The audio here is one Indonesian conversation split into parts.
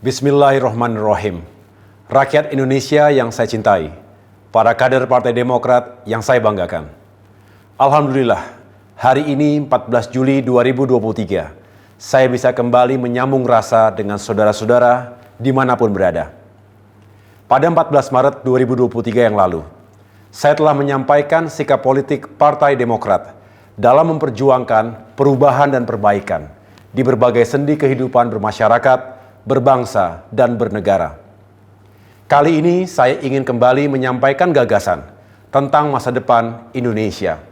Bismillahirrahmanirrahim. Rakyat Indonesia yang saya cintai, para kader Partai Demokrat yang saya banggakan. Alhamdulillah, hari ini 14 Juli 2023, saya bisa kembali menyambung rasa dengan saudara-saudara dimanapun berada. Pada 14 Maret 2023 yang lalu, saya telah menyampaikan sikap politik Partai Demokrat dalam memperjuangkan perubahan dan perbaikan di berbagai sendi kehidupan bermasyarakat, berbangsa, dan bernegara. Kali ini saya ingin kembali menyampaikan gagasan tentang masa depan Indonesia.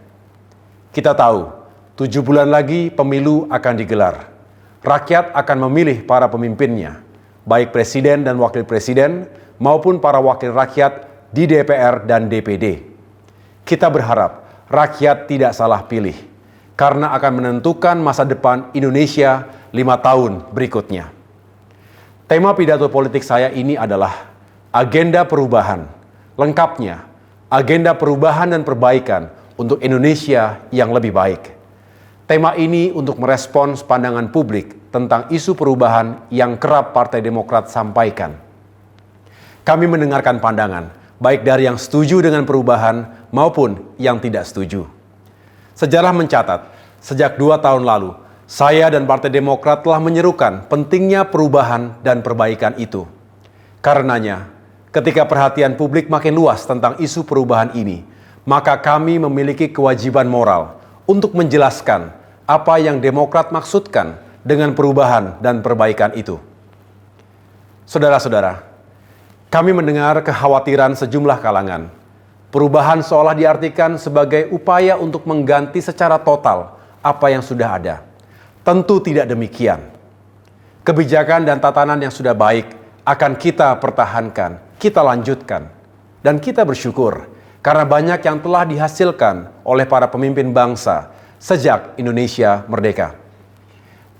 Kita tahu, 7 bulan lagi pemilu akan digelar. Rakyat akan memilih para pemimpinnya, baik presiden dan wakil presiden maupun para wakil rakyat di DPR dan DPD. Kita berharap rakyat tidak salah pilih, karena akan menentukan masa depan Indonesia 5 tahun berikutnya. Tema pidato politik saya ini adalah agenda perubahan, lengkapnya agenda perubahan dan perbaikan untuk Indonesia yang lebih baik. Tema ini untuk merespons pandangan publik tentang isu perubahan yang kerap Partai Demokrat sampaikan. Kami mendengarkan pandangan, baik dari yang setuju dengan perubahan maupun yang tidak setuju. Sejarah mencatat, sejak 2 tahun lalu, saya dan Partai Demokrat telah menyerukan pentingnya perubahan dan perbaikan itu. Karenanya, ketika perhatian publik makin luas tentang isu perubahan ini, maka kami memiliki kewajiban moral untuk menjelaskan apa yang Demokrat maksudkan dengan perubahan dan perbaikan itu. Saudara-saudara, kami mendengar kekhawatiran sejumlah kalangan. Perubahan seolah diartikan sebagai upaya untuk mengganti secara total apa yang sudah ada. Tentu tidak demikian. Kebijakan dan tatanan yang sudah baik akan kita pertahankan, kita lanjutkan. Dan kita bersyukur karena banyak yang telah dihasilkan oleh para pemimpin bangsa sejak Indonesia merdeka.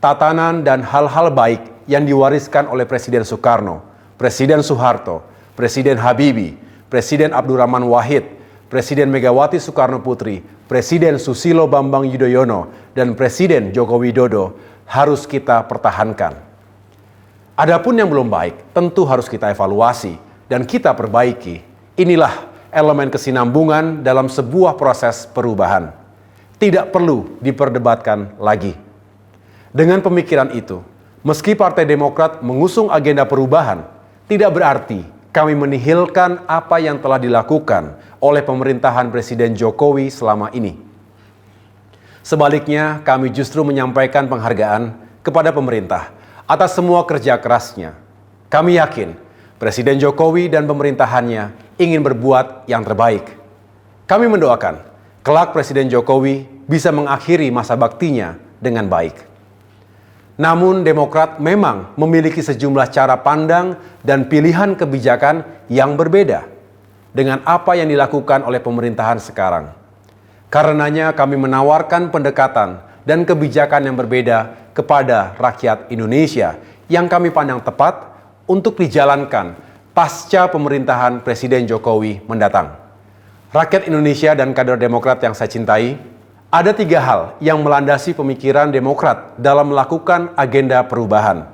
Tatanan dan hal-hal baik yang diwariskan oleh Presiden Soekarno, Presiden Soeharto, Presiden Habibie, Presiden Abdurrahman Wahid, Presiden Megawati Soekarno Putri, Presiden Susilo Bambang Yudhoyono, dan Presiden Joko Widodo harus kita pertahankan. Adapun yang belum baik tentu harus kita evaluasi dan kita perbaiki. Inilah elemen kesinambungan dalam sebuah proses perubahan. Tidak perlu diperdebatkan lagi. Dengan pemikiran itu, meski Partai Demokrat mengusung agenda perubahan, tidak berarti kami menihilkan apa yang telah dilakukan oleh pemerintahan Presiden Jokowi selama ini. Sebaliknya, kami justru menyampaikan penghargaan kepada pemerintah atas semua kerja kerasnya. Kami yakin Presiden Jokowi dan pemerintahannya ingin berbuat yang terbaik. Kami mendoakan kelak Presiden Jokowi bisa mengakhiri masa baktinya dengan baik. Namun Demokrat memang memiliki sejumlah cara pandang dan pilihan kebijakan yang berbeda dengan apa yang dilakukan oleh pemerintahan sekarang. Karenanya kami menawarkan pendekatan dan kebijakan yang berbeda kepada rakyat Indonesia yang kami pandang tepat untuk dijalankan pasca pemerintahan Presiden Jokowi mendatang. Rakyat Indonesia dan kader Demokrat yang saya cintai, ada 3 hal yang melandasi pemikiran Demokrat dalam melakukan agenda perubahan.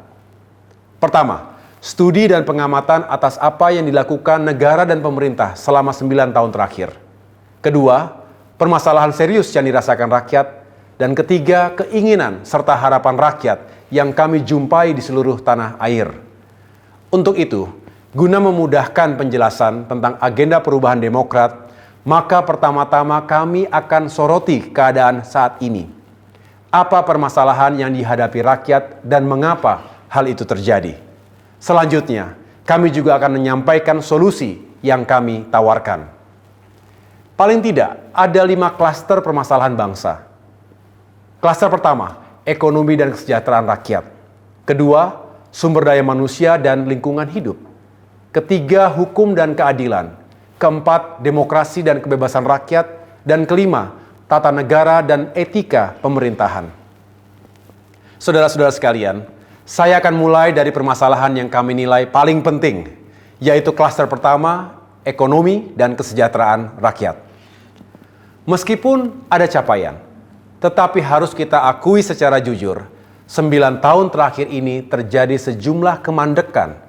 Pertama, studi dan pengamatan atas apa yang dilakukan negara dan pemerintah selama 9 tahun terakhir. Kedua, permasalahan serius yang dirasakan rakyat. Dan ketiga, keinginan serta harapan rakyat yang kami jumpai di seluruh tanah air. Untuk itu, guna memudahkan penjelasan tentang agenda perubahan Demokrat, maka pertama-tama kami akan soroti keadaan saat ini. Apa permasalahan yang dihadapi rakyat dan mengapa hal itu terjadi? Selanjutnya, kami juga akan menyampaikan solusi yang kami tawarkan. Paling tidak, ada 5 klaster permasalahan bangsa. Klaster pertama, ekonomi dan kesejahteraan rakyat. Kedua, sumber daya manusia dan lingkungan hidup. Ketiga, hukum dan keadilan. Keempat, demokrasi dan kebebasan rakyat. Dan kelima, tata negara dan etika pemerintahan. Saudara-saudara sekalian, saya akan mulai dari permasalahan yang kami nilai paling penting, yaitu klaster pertama, ekonomi dan kesejahteraan rakyat. Meskipun ada capaian, tetapi harus kita akui secara jujur, 9 tahun terakhir ini terjadi sejumlah kemandekan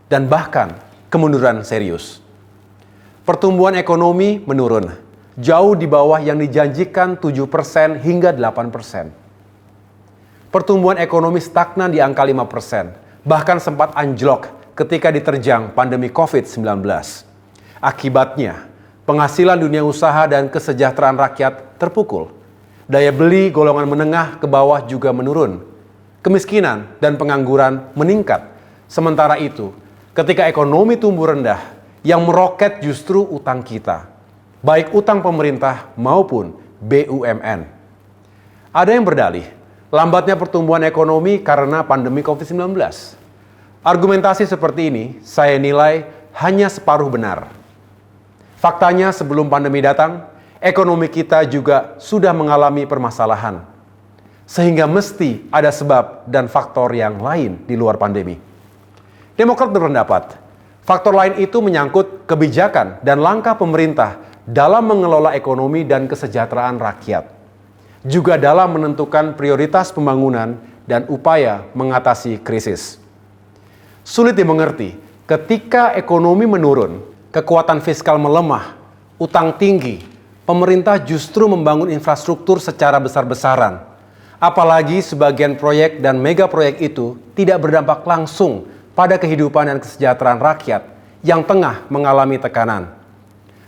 dan bahkan kemunduran serius. Pertumbuhan ekonomi menurun, jauh di bawah yang dijanjikan 7% hingga 8%. Pertumbuhan ekonomi stagnan di angka 5%, bahkan sempat anjlok ketika diterjang pandemi COVID-19. Akibatnya, penghasilan dunia usaha dan kesejahteraan rakyat terpukul. Daya beli golongan menengah ke bawah juga menurun. Kemiskinan dan pengangguran meningkat. Sementara itu, ketika ekonomi tumbuh rendah, yang meroket justru utang kita, baik utang pemerintah maupun BUMN. Ada yang berdalih, lambatnya pertumbuhan ekonomi karena pandemi COVID-19. Argumentasi seperti ini saya nilai hanya separuh benar. Faktanya sebelum pandemi datang, ekonomi kita juga sudah mengalami permasalahan. Sehingga mesti ada sebab dan faktor yang lain di luar pandemi. Demokrat berpendapat, faktor lain itu menyangkut kebijakan dan langkah pemerintah dalam mengelola ekonomi dan kesejahteraan rakyat. Juga dalam menentukan prioritas pembangunan dan upaya mengatasi krisis. Sulit dimengerti ketika ekonomi menurun, kekuatan fiskal melemah, utang tinggi, pemerintah justru membangun infrastruktur secara besar-besaran. Apalagi sebagian proyek dan mega proyek itu tidak berdampak langsung pada kehidupan dan kesejahteraan rakyat yang tengah mengalami tekanan.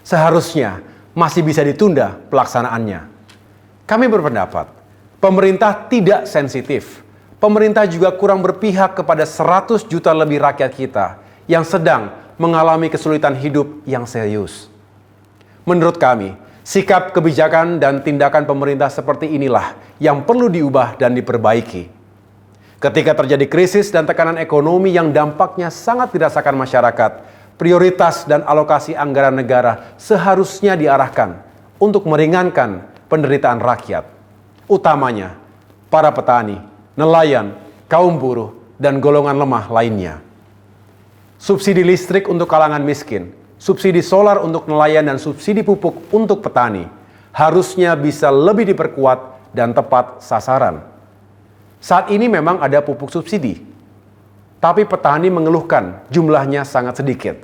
Seharusnya masih bisa ditunda pelaksanaannya. Kami berpendapat, pemerintah tidak sensitif. Pemerintah juga kurang berpihak kepada 100 juta lebih rakyat kita yang sedang mengalami kesulitan hidup yang serius. Menurut kami, sikap kebijakan dan tindakan pemerintah seperti inilah yang perlu diubah dan diperbaiki. Ketika terjadi krisis dan tekanan ekonomi yang dampaknya sangat dirasakan masyarakat, prioritas dan alokasi anggaran negara seharusnya diarahkan untuk meringankan penderitaan rakyat, utamanya para petani, nelayan, kaum buruh, dan golongan lemah lainnya. Subsidi listrik untuk kalangan miskin, subsidi solar untuk nelayan, dan subsidi pupuk untuk petani harusnya bisa lebih diperkuat dan tepat sasaran. Saat ini memang ada pupuk subsidi, tapi petani mengeluhkan jumlahnya sangat sedikit.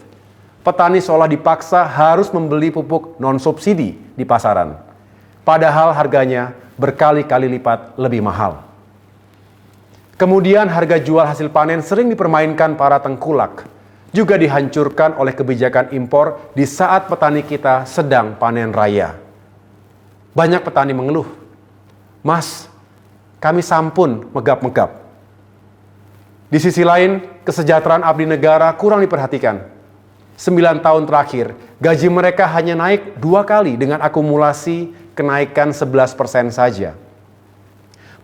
Petani seolah dipaksa harus membeli pupuk non-subsidi di pasaran, padahal harganya berkali-kali lipat lebih mahal. Kemudian harga jual hasil panen sering dipermainkan para tengkulak, juga dihancurkan oleh kebijakan impor di saat petani kita sedang panen raya. Banyak petani mengeluh, "Mas, kami sampun megap-megap." Di sisi lain, kesejahteraan abdi negara kurang diperhatikan. 9 tahun terakhir, gaji mereka hanya naik 2 kali dengan akumulasi kenaikan 11% saja.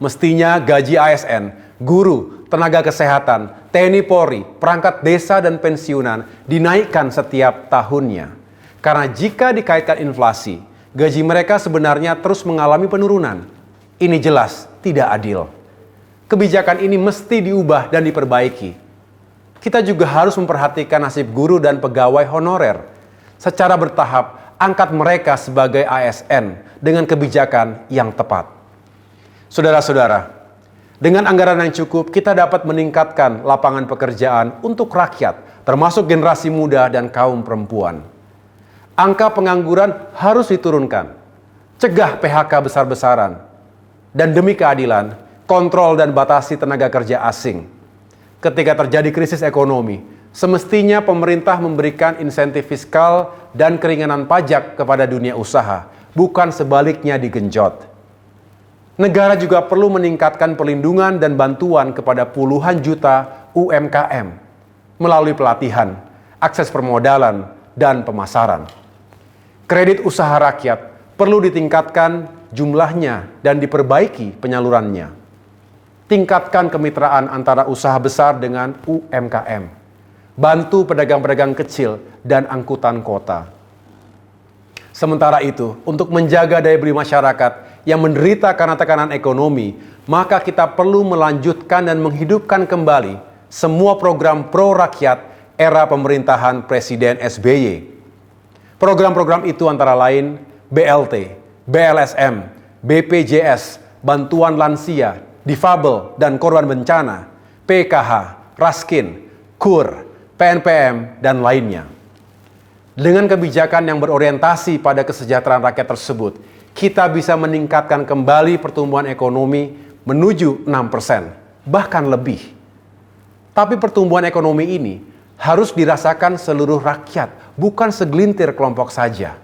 Mestinya gaji ASN, guru, tenaga kesehatan, TNI Polri, perangkat desa dan pensiunan dinaikkan setiap tahunnya. Karena jika dikaitkan inflasi, gaji mereka sebenarnya terus mengalami penurunan. Ini jelas tidak adil. Kebijakan ini mesti diubah dan diperbaiki. Kita juga harus memperhatikan nasib guru dan pegawai honorer. Secara bertahap, angkat mereka sebagai ASN dengan kebijakan yang tepat. Saudara-saudara, dengan anggaran yang cukup, kita dapat meningkatkan lapangan pekerjaan untuk rakyat, termasuk generasi muda dan kaum perempuan. Angka pengangguran harus diturunkan, cegah PHK besar-besaran, dan demi keadilan, kontrol dan batasi tenaga kerja asing. Ketika terjadi krisis ekonomi, semestinya pemerintah memberikan insentif fiskal dan keringanan pajak kepada dunia usaha, bukan sebaliknya digenjot. Negara juga perlu meningkatkan perlindungan dan bantuan kepada puluhan juta UMKM melalui pelatihan, akses permodalan, dan pemasaran. Kredit usaha rakyat perlu ditingkatkan jumlahnya dan diperbaiki penyalurannya. Tingkatkan kemitraan antara usaha besar dengan UMKM. Bantu pedagang-pedagang kecil dan angkutan kota. Sementara itu, untuk menjaga daya beli masyarakat yang menderita karena tekanan ekonomi, maka kita perlu melanjutkan dan menghidupkan kembali semua program pro-rakyat era pemerintahan Presiden SBY. Program-program itu antara lain BLT, BLSM, BPJS, bantuan lansia, difabel dan korban bencana, PKH, Raskin, KUR, PNPM, dan lainnya. Dengan kebijakan yang berorientasi pada kesejahteraan rakyat tersebut, kita bisa meningkatkan kembali pertumbuhan ekonomi menuju 6%, bahkan lebih. Tapi pertumbuhan ekonomi ini harus dirasakan seluruh rakyat, bukan segelintir kelompok saja.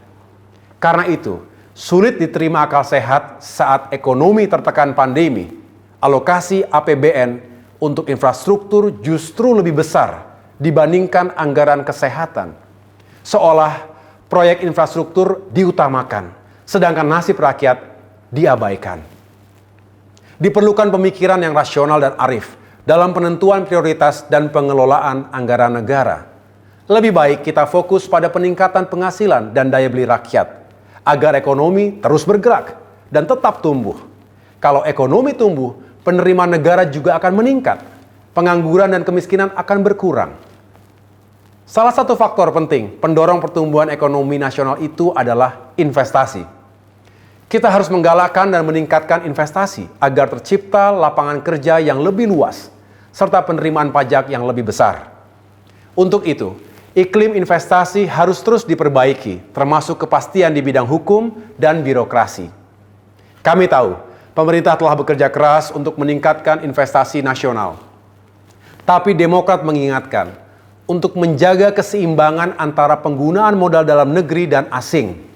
Karena itu, sulit diterima akal sehat saat ekonomi tertekan pandemi, alokasi APBN untuk infrastruktur justru lebih besar dibandingkan anggaran kesehatan. Seolah proyek infrastruktur diutamakan, sedangkan nasib rakyat diabaikan. Diperlukan pemikiran yang rasional dan arif dalam penentuan prioritas dan pengelolaan anggaran negara. Lebih baik kita fokus pada peningkatan penghasilan dan daya beli rakyat, agar ekonomi terus bergerak dan tetap tumbuh. Kalau ekonomi tumbuh, penerimaan negara juga akan meningkat, pengangguran dan kemiskinan akan berkurang. Salah satu faktor penting pendorong pertumbuhan ekonomi nasional itu adalah investasi. Kita harus menggalakkan dan meningkatkan investasi agar tercipta lapangan kerja yang lebih luas, serta penerimaan pajak yang lebih besar. Untuk itu, iklim investasi harus terus diperbaiki, termasuk kepastian di bidang hukum dan birokrasi. Kami tahu, pemerintah telah bekerja keras untuk meningkatkan investasi nasional. Tapi Demokrat mengingatkan, untuk menjaga keseimbangan antara penggunaan modal dalam negeri dan asing.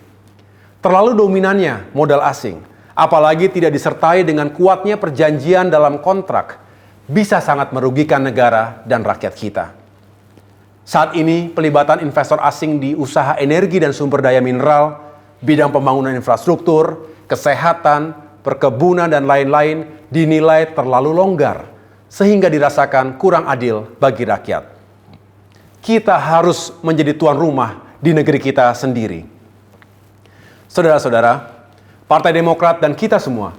Terlalu dominannya modal asing, apalagi tidak disertai dengan kuatnya perjanjian dalam kontrak, bisa sangat merugikan negara dan rakyat kita. Saat ini, pelibatan investor asing di usaha energi dan sumber daya mineral, bidang pembangunan infrastruktur, kesehatan, perkebunan, dan lain-lain dinilai terlalu longgar, sehingga dirasakan kurang adil bagi rakyat. Kita harus menjadi tuan rumah di negeri kita sendiri. Saudara-saudara, Partai Demokrat dan kita semua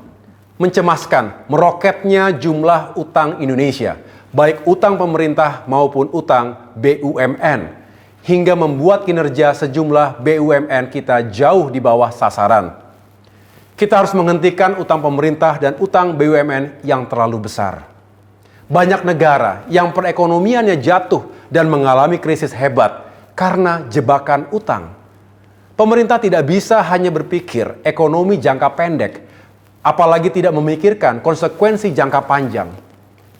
mencemaskan meroketnya jumlah utang Indonesia, baik utang pemerintah maupun utang BUMN, hingga membuat kinerja sejumlah BUMN kita jauh di bawah sasaran. Kita harus menghentikan utang pemerintah dan utang BUMN yang terlalu besar. Banyak negara yang perekonomiannya jatuh dan mengalami krisis hebat karena jebakan utang. Pemerintah tidak bisa hanya berpikir ekonomi jangka pendek, apalagi tidak memikirkan konsekuensi jangka panjang.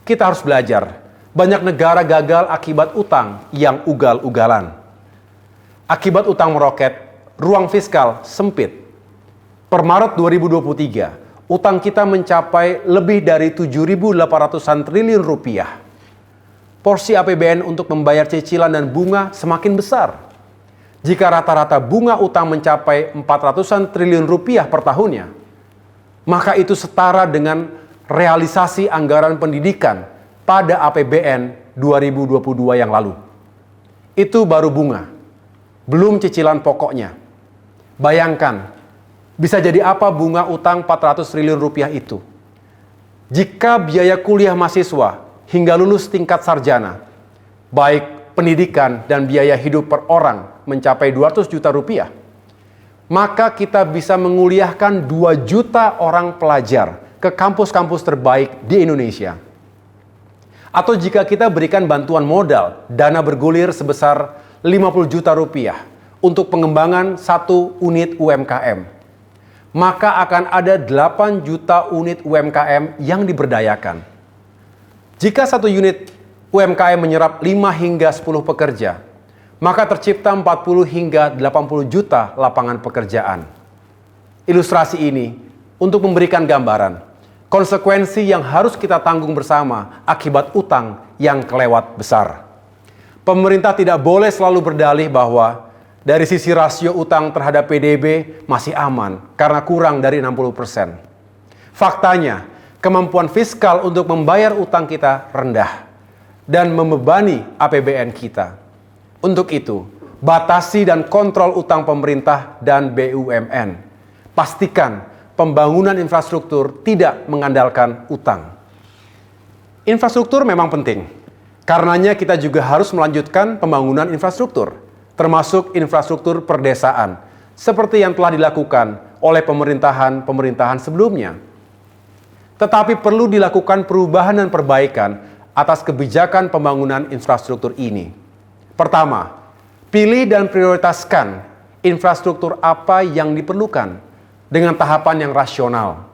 Kita harus belajar, banyak negara gagal akibat utang yang ugal-ugalan. Akibat utang meroket, ruang fiskal sempit. Per Maret 2023, utang kita mencapai lebih dari 7.800-an triliun rupiah. Porsi APBN untuk membayar cicilan dan bunga semakin besar. Jika rata-rata bunga utang mencapai 400-an triliun rupiah per tahunnya, maka itu setara dengan realisasi anggaran pendidikan pada APBN 2022 yang lalu. Itu baru bunga, belum cicilan pokoknya. Bayangkan, bisa jadi apa bunga utang 400 triliun rupiah itu? Jika biaya kuliah mahasiswa hingga lulus tingkat sarjana, baik pendidikan dan biaya hidup per orang mencapai 200 juta rupiah, maka kita bisa menguliahkan 2 juta orang pelajar ke kampus-kampus terbaik di Indonesia. Atau jika kita berikan bantuan modal, dana bergulir sebesar 50 juta rupiah untuk pengembangan 1 unit UMKM, maka akan ada 8 juta unit UMKM yang diberdayakan. Jika 1 unit UMKM menyerap 5 hingga 10 pekerja, maka tercipta 40 hingga 80 juta lapangan pekerjaan. Ilustrasi ini untuk memberikan gambaran konsekuensi yang harus kita tanggung bersama akibat utang yang kelewat besar. Pemerintah tidak boleh selalu berdalih bahwa dari sisi rasio utang terhadap PDB masih aman karena kurang dari 60%. Faktanya, kemampuan fiskal untuk membayar utang kita rendah dan membebani APBN kita. Untuk itu, batasi dan kontrol utang pemerintah dan BUMN. Pastikan pembangunan infrastruktur tidak mengandalkan utang. Infrastruktur memang penting. Karenanya kita juga harus melanjutkan pembangunan infrastruktur, termasuk infrastruktur perdesaan, seperti yang telah dilakukan oleh pemerintahan-pemerintahan sebelumnya. Tetapi perlu dilakukan perubahan dan perbaikan atas kebijakan pembangunan infrastruktur ini. Pertama, pilih dan prioritaskan infrastruktur apa yang diperlukan dengan tahapan yang rasional.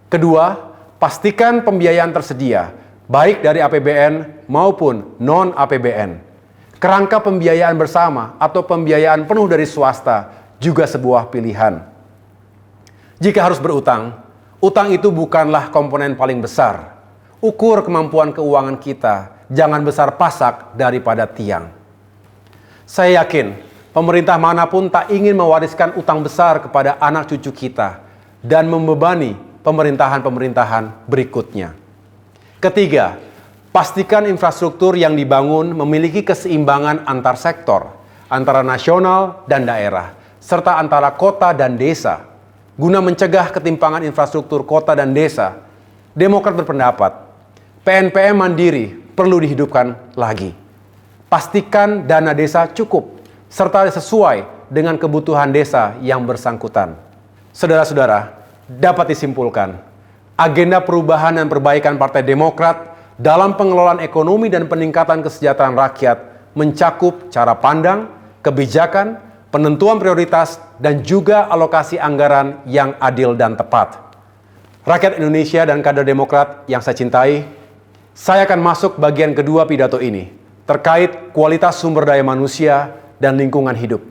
Kedua, pastikan pembiayaan tersedia, baik dari APBN maupun non-APBN. Kerangka pembiayaan bersama atau pembiayaan penuh dari swasta juga sebuah pilihan. Jika harus berutang, utang itu bukanlah komponen paling besar. Ukur kemampuan keuangan kita, jangan besar pasak daripada tiang. Saya yakin pemerintah manapun tak ingin mewariskan utang besar kepada anak cucu kita dan membebani pemerintahan-pemerintahan berikutnya. Ketiga, pastikan infrastruktur yang dibangun memiliki keseimbangan antar sektor, antara nasional dan daerah, serta antara kota dan desa. Guna mencegah ketimpangan infrastruktur kota dan desa, Demokrat berpendapat PNPM mandiri perlu dihidupkan lagi. Pastikan dana desa cukup, serta sesuai dengan kebutuhan desa yang bersangkutan. Saudara-saudara, dapat disimpulkan, agenda perubahan dan perbaikan Partai Demokrat dalam pengelolaan ekonomi dan peningkatan kesejahteraan rakyat mencakup cara pandang, kebijakan, penentuan prioritas, dan juga alokasi anggaran yang adil dan tepat. Rakyat Indonesia dan kader Demokrat yang saya cintai, saya akan masuk bagian kedua pidato ini, terkait kualitas sumber daya manusia dan lingkungan hidup.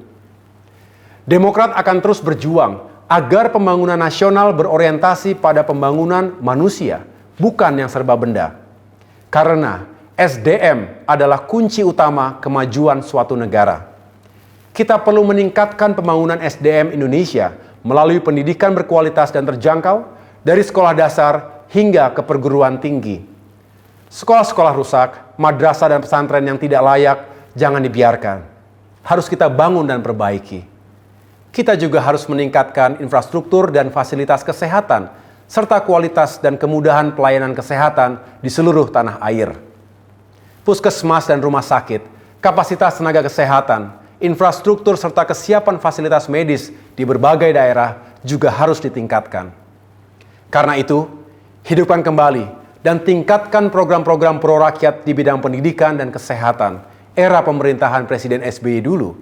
Demokrat akan terus berjuang agar pembangunan nasional berorientasi pada pembangunan manusia, bukan yang serba benda. Karena SDM adalah kunci utama kemajuan suatu negara. Kita perlu meningkatkan pembangunan SDM Indonesia melalui pendidikan berkualitas dan terjangkau dari sekolah dasar hingga ke perguruan tinggi. Sekolah-sekolah rusak, madrasah dan pesantren yang tidak layak, jangan dibiarkan. Harus kita bangun dan perbaiki. Kita juga harus meningkatkan infrastruktur dan fasilitas kesehatan, serta kualitas dan kemudahan pelayanan kesehatan di seluruh tanah air. Puskesmas dan rumah sakit, kapasitas tenaga kesehatan, infrastruktur serta kesiapan fasilitas medis di berbagai daerah juga harus ditingkatkan. Karena itu, hidupkan kembali dan tingkatkan program-program pro rakyat di bidang pendidikan dan kesehatan era pemerintahan Presiden SBY dulu,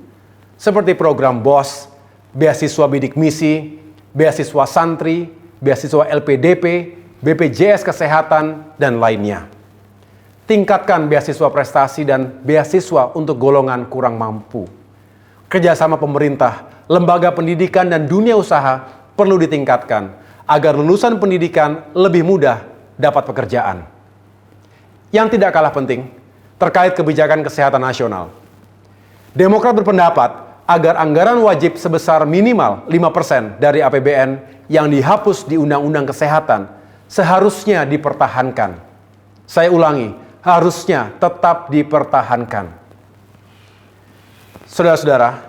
seperti program BOS, beasiswa bidik misi, beasiswa santri, beasiswa LPDP, BPJS Kesehatan, dan lainnya. Tingkatkan beasiswa prestasi dan beasiswa untuk golongan kurang mampu. Kerjasama pemerintah, lembaga pendidikan, dan dunia usaha perlu ditingkatkan agar lulusan pendidikan lebih mudah dapat pekerjaan. Yang tidak kalah penting, terkait kebijakan kesehatan nasional. Demokrat berpendapat agar anggaran wajib sebesar minimal 5% dari APBN yang dihapus di Undang-Undang Kesehatan seharusnya dipertahankan. Saya ulangi, harusnya tetap dipertahankan. Saudara-saudara,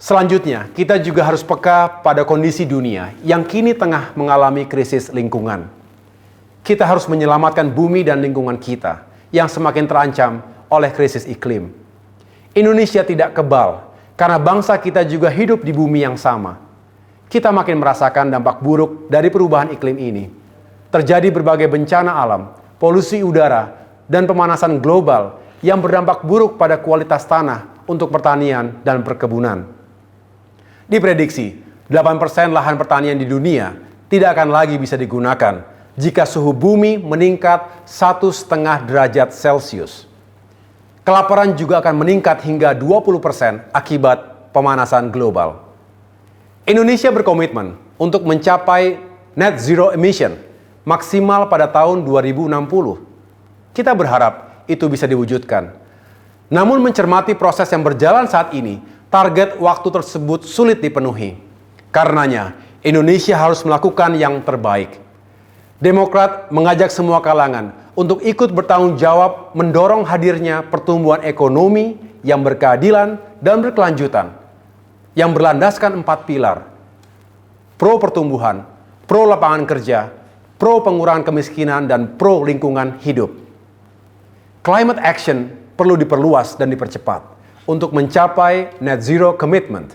selanjutnya kita juga harus peka pada kondisi dunia yang kini tengah mengalami krisis lingkungan. Kita harus menyelamatkan bumi dan lingkungan kita yang semakin terancam oleh krisis iklim. Indonesia tidak kebal karena bangsa kita juga hidup di bumi yang sama. Kita makin merasakan dampak buruk dari perubahan iklim ini. Terjadi berbagai bencana alam, polusi udara, dan pemanasan global yang berdampak buruk pada kualitas tanah untuk pertanian dan perkebunan. Diprediksi, 8% lahan pertanian di dunia tidak akan lagi bisa digunakan jika suhu bumi meningkat 1,5 derajat Celcius. Kelaparan juga akan meningkat hingga 20% akibat pemanasan global. Indonesia berkomitmen untuk mencapai net zero emission maksimal pada tahun 2060. Kita berharap itu bisa diwujudkan. Namun mencermati proses yang berjalan saat ini, target waktu tersebut sulit dipenuhi. Karenanya, Indonesia harus melakukan yang terbaik. Demokrat mengajak semua kalangan untuk ikut bertanggung jawab mendorong hadirnya pertumbuhan ekonomi yang berkeadilan dan berkelanjutan, yang berlandaskan 4 pilar: pro pertumbuhan, pro lapangan kerja, pro pengurangan kemiskinan, dan pro lingkungan hidup. Climate action perlu diperluas dan dipercepat untuk mencapai net zero commitment,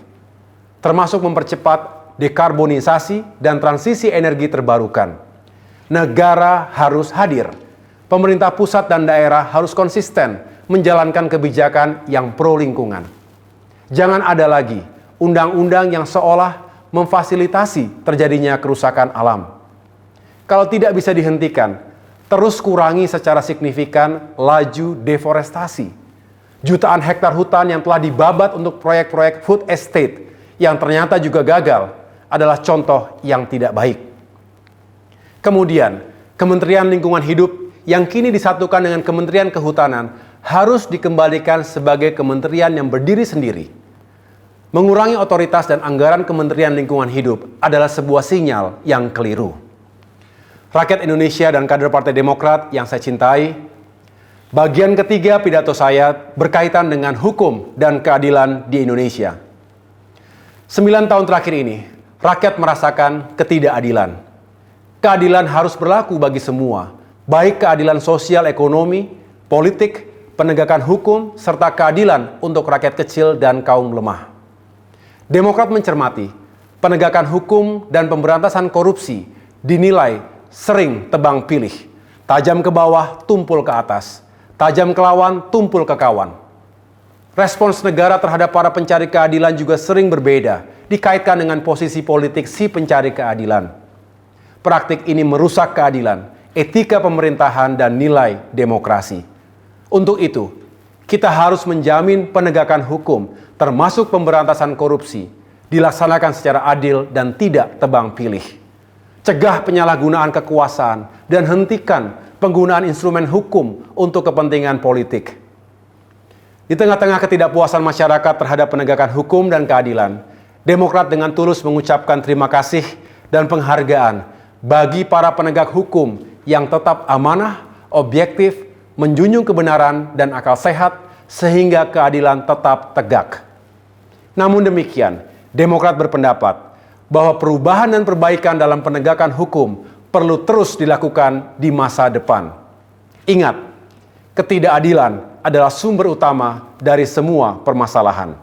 termasuk mempercepat dekarbonisasi dan transisi energi terbarukan. negara harus hadir. Pemerintah pusat dan daerah harus konsisten menjalankan kebijakan yang pro lingkungan. Jangan ada lagi undang-undang yang seolah memfasilitasi terjadinya kerusakan alam. Kalau tidak bisa dihentikan, terus kurangi secara signifikan laju deforestasi. Jutaan hektar hutan yang telah dibabat untuk proyek-proyek food estate yang ternyata juga gagal adalah contoh yang tidak baik. Kemudian, Kementerian Lingkungan Hidup yang kini disatukan dengan Kementerian Kehutanan harus dikembalikan sebagai kementerian yang berdiri sendiri. Mengurangi otoritas dan anggaran Kementerian Lingkungan Hidup adalah sebuah sinyal yang keliru. Rakyat Indonesia dan kader Partai Demokrat yang saya cintai, bagian ketiga pidato saya berkaitan dengan hukum dan keadilan di Indonesia. 9 tahun terakhir ini, rakyat merasakan ketidakadilan. Keadilan harus berlaku bagi semua, baik keadilan sosial ekonomi, politik, penegakan hukum, serta keadilan untuk rakyat kecil dan kaum lemah. Demokrat mencermati, penegakan hukum dan pemberantasan korupsi dinilai sering tebang pilih, tajam ke bawah, tumpul ke atas, tajam ke lawan, tumpul ke kawan. Respons negara terhadap para pencari keadilan juga sering berbeda, dikaitkan dengan posisi politik si pencari keadilan. Praktik ini merusak keadilan, etika pemerintahan, dan nilai demokrasi. Untuk itu, kita harus menjamin penegakan hukum, termasuk pemberantasan korupsi, dilaksanakan secara adil dan tidak tebang pilih. Cegah penyalahgunaan kekuasaan dan hentikan penggunaan instrumen hukum untuk kepentingan politik. Di tengah-tengah ketidakpuasan masyarakat terhadap penegakan hukum dan keadilan, Demokrat dengan tulus mengucapkan terima kasih dan penghargaan bagi para penegak hukum yang tetap amanah, objektif, menjunjung kebenaran dan akal sehat sehingga keadilan tetap tegak. Namun demikian, Demokrat berpendapat bahwa perubahan dan perbaikan dalam penegakan hukum perlu terus dilakukan di masa depan. Ingat, ketidakadilan adalah sumber utama dari semua permasalahan.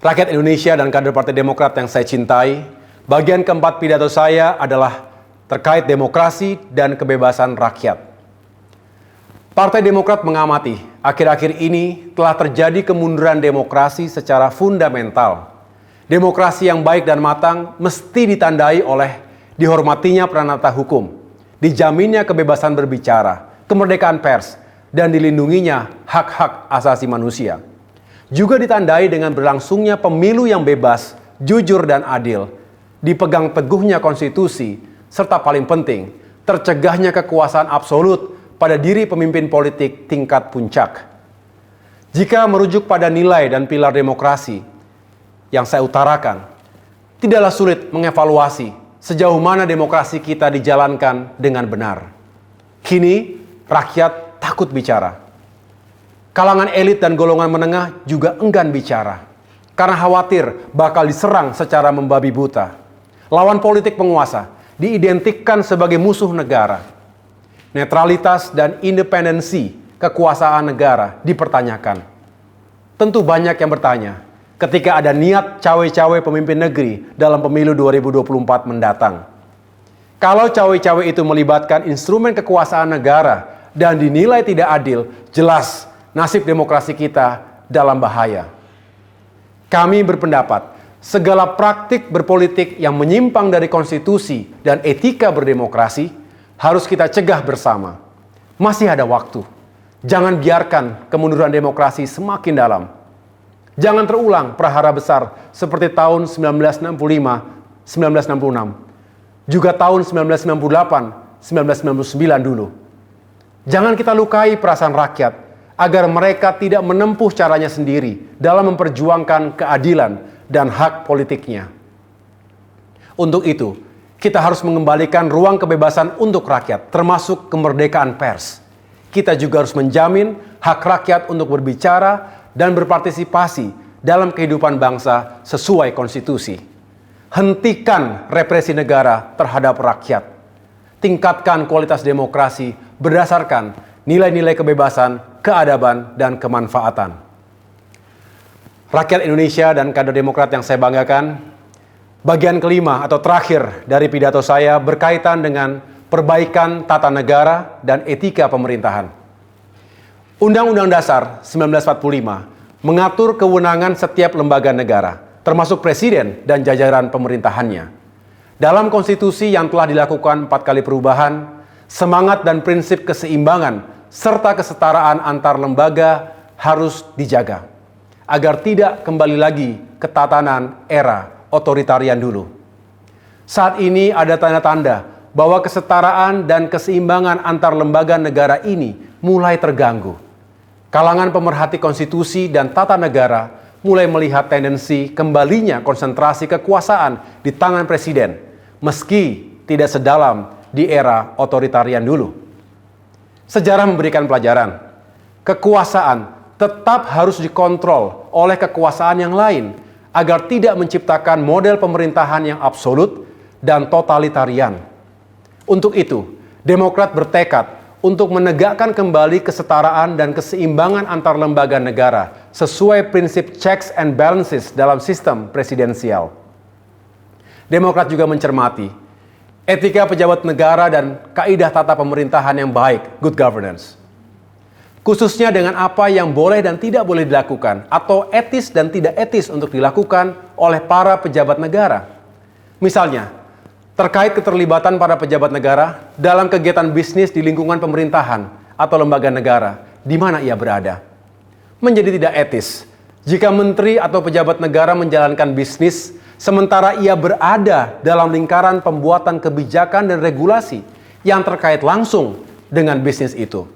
Rakyat Indonesia dan kader Partai Demokrat yang saya cintai, bagian keempat pidato saya adalah terkait demokrasi dan kebebasan rakyat. Partai Demokrat mengamati, akhir-akhir ini telah terjadi kemunduran demokrasi secara fundamental. Demokrasi yang baik dan matang mesti ditandai oleh dihormatinya pranata hukum, dijaminnya kebebasan berbicara, kemerdekaan pers, dan dilindunginya hak-hak asasi manusia. Juga ditandai dengan berlangsungnya pemilu yang bebas, jujur, dan adil, dipegang teguhnya konstitusi, serta paling penting, tercegahnya kekuasaan absolut pada diri pemimpin politik tingkat puncak. Jika merujuk pada nilai dan pilar demokrasi yang saya utarakan, tidaklah sulit mengevaluasi sejauh mana demokrasi kita dijalankan dengan benar. Kini, rakyat takut bicara. Kalangan elit dan golongan menengah juga enggan bicara, karena khawatir bakal diserang secara membabi buta. Lawan politik penguasa diidentikan sebagai musuh negara. Netralitas dan independensi kekuasaan negara dipertanyakan. Tentu banyak yang bertanya, ketika ada niat cawe-cawe pemimpin negeri dalam pemilu 2024 mendatang. Kalau cawe-cawe itu melibatkan instrumen kekuasaan negara dan dinilai tidak adil, jelas nasib demokrasi kita dalam bahaya. Kami berpendapat, segala praktik berpolitik yang menyimpang dari konstitusi dan etika berdemokrasi harus kita cegah bersama. Masih ada waktu. Jangan biarkan kemunduran demokrasi semakin dalam. Jangan terulang prahara besar seperti tahun 1965, 1966. Juga tahun 1998, 1999 dulu. Jangan kita lukai perasaan rakyat agar mereka tidak menempuh caranya sendiri dalam memperjuangkan keadilan dan hak politiknya. Untuk itu, kita harus mengembalikan ruang kebebasan untuk rakyat, termasuk kemerdekaan pers. Kita juga harus menjamin hak rakyat untuk berbicara dan berpartisipasi dalam kehidupan bangsa sesuai konstitusi. Hentikan represi negara terhadap rakyat. Tingkatkan kualitas demokrasi berdasarkan nilai-nilai kebebasan, keadaban, dan kemanfaatan. Rakyat Indonesia dan kader Demokrat yang saya banggakan, Bagian kelima atau terakhir dari pidato saya berkaitan dengan perbaikan tata negara dan etika pemerintahan. Undang-Undang Dasar 1945 mengatur kewenangan setiap lembaga negara, termasuk presiden dan jajaran pemerintahannya. Dalam konstitusi yang telah dilakukan 4 kali perubahan, semangat dan prinsip keseimbangan serta kesetaraan antar lembaga harus dijaga, agar tidak kembali lagi ke tatanan era otoritarian dulu. Saat ini ada tanda-tanda bahwa kesetaraan dan keseimbangan antar lembaga negara ini mulai terganggu. Kalangan pemerhati konstitusi dan tata negara mulai melihat tendensi kembalinya konsentrasi kekuasaan di tangan presiden, meski tidak sedalam di era otoritarian dulu. Sejarah memberikan pelajaran, kekuasaan tetap harus dikontrol oleh kekuasaan yang lain, agar tidak menciptakan model pemerintahan yang absolut dan totalitarian. Untuk itu, Demokrat bertekad untuk menegakkan kembali kesetaraan dan keseimbangan antar lembaga negara sesuai prinsip checks and balances dalam sistem presidensial. Demokrat juga mencermati etika pejabat negara dan kaidah tata pemerintahan yang baik, good governance. Khususnya dengan apa yang boleh dan tidak boleh dilakukan, atau etis dan tidak etis untuk dilakukan oleh para pejabat negara. Misalnya, terkait keterlibatan para pejabat negara dalam kegiatan bisnis di lingkungan pemerintahan atau lembaga negara di mana ia berada. Menjadi tidak etis jika menteri atau pejabat negara menjalankan bisnis sementara ia berada dalam lingkaran pembuatan kebijakan dan regulasi yang terkait langsung dengan bisnis itu.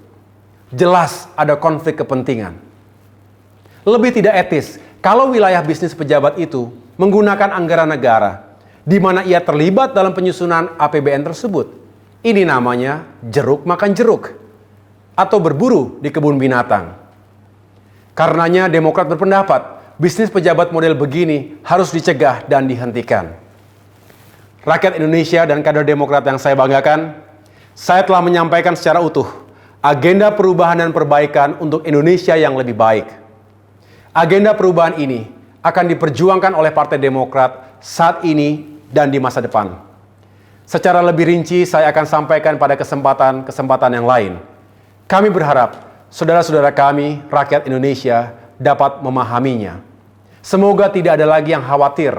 Jelas ada konflik kepentingan. Lebih tidak etis kalau wilayah bisnis pejabat itu menggunakan anggaran negara di mana ia terlibat dalam penyusunan APBN tersebut. Ini namanya jeruk makan jeruk atau berburu di kebun binatang. Karenanya Demokrat berpendapat bisnis pejabat model begini harus dicegah dan dihentikan. Rakyat Indonesia dan kader Demokrat yang saya banggakan, saya telah menyampaikan secara utuh agenda perubahan dan perbaikan untuk Indonesia yang lebih baik. Agenda perubahan ini akan diperjuangkan oleh Partai Demokrat saat ini dan di masa depan. Secara lebih rinci saya akan sampaikan pada kesempatan yang lain. Kami berharap saudara-saudara kami, rakyat Indonesia, dapat memahaminya. Semoga tidak ada lagi yang khawatir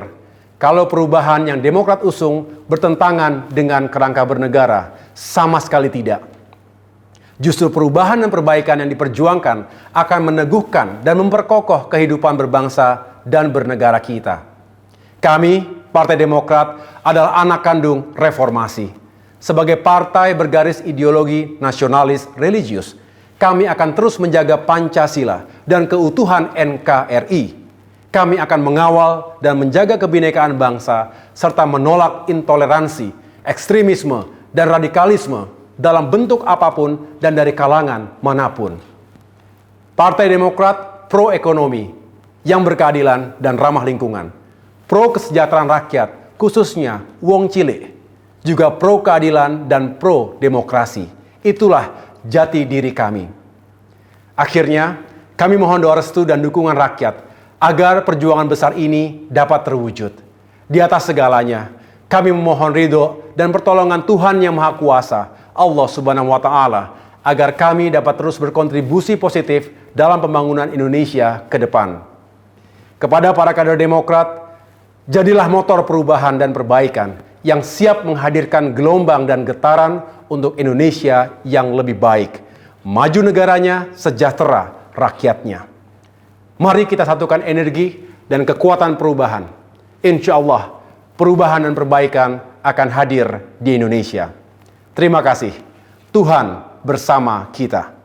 kalau perubahan yang Demokrat usung bertentangan dengan kerangka bernegara. Sama sekali tidak. Justru perubahan dan perbaikan yang diperjuangkan akan meneguhkan dan memperkokoh kehidupan berbangsa dan bernegara kita. Kami, Partai Demokrat, adalah anak kandung reformasi. Sebagai partai bergaris ideologi nasionalis religius, kami akan terus menjaga Pancasila dan keutuhan NKRI. Kami akan mengawal dan menjaga kebinekaan bangsa serta menolak intoleransi, ekstremisme, dan radikalisme dalam bentuk apapun dan dari kalangan manapun. Partai Demokrat pro ekonomi yang berkeadilan dan ramah lingkungan, pro kesejahteraan rakyat, khususnya wong cilik, juga pro keadilan dan pro demokrasi. Itulah jati diri kami. Akhirnya, kami mohon doa restu dan dukungan rakyat agar perjuangan besar ini dapat terwujud. Di atas segalanya, kami memohon ridho dan pertolongan Tuhan Yang Maha Kuasa, Allah Subhanahu wa Ta'ala, agar kami dapat terus berkontribusi positif dalam pembangunan Indonesia ke depan. Kepada para kader Demokrat, jadilah motor perubahan dan perbaikan yang siap menghadirkan gelombang dan getaran untuk Indonesia yang lebih baik, maju negaranya, sejahtera rakyatnya. Mari kita satukan energi dan kekuatan perubahan. Insya Allah, perubahan dan perbaikan akan hadir di Indonesia. Terima kasih. Tuhan bersama kita.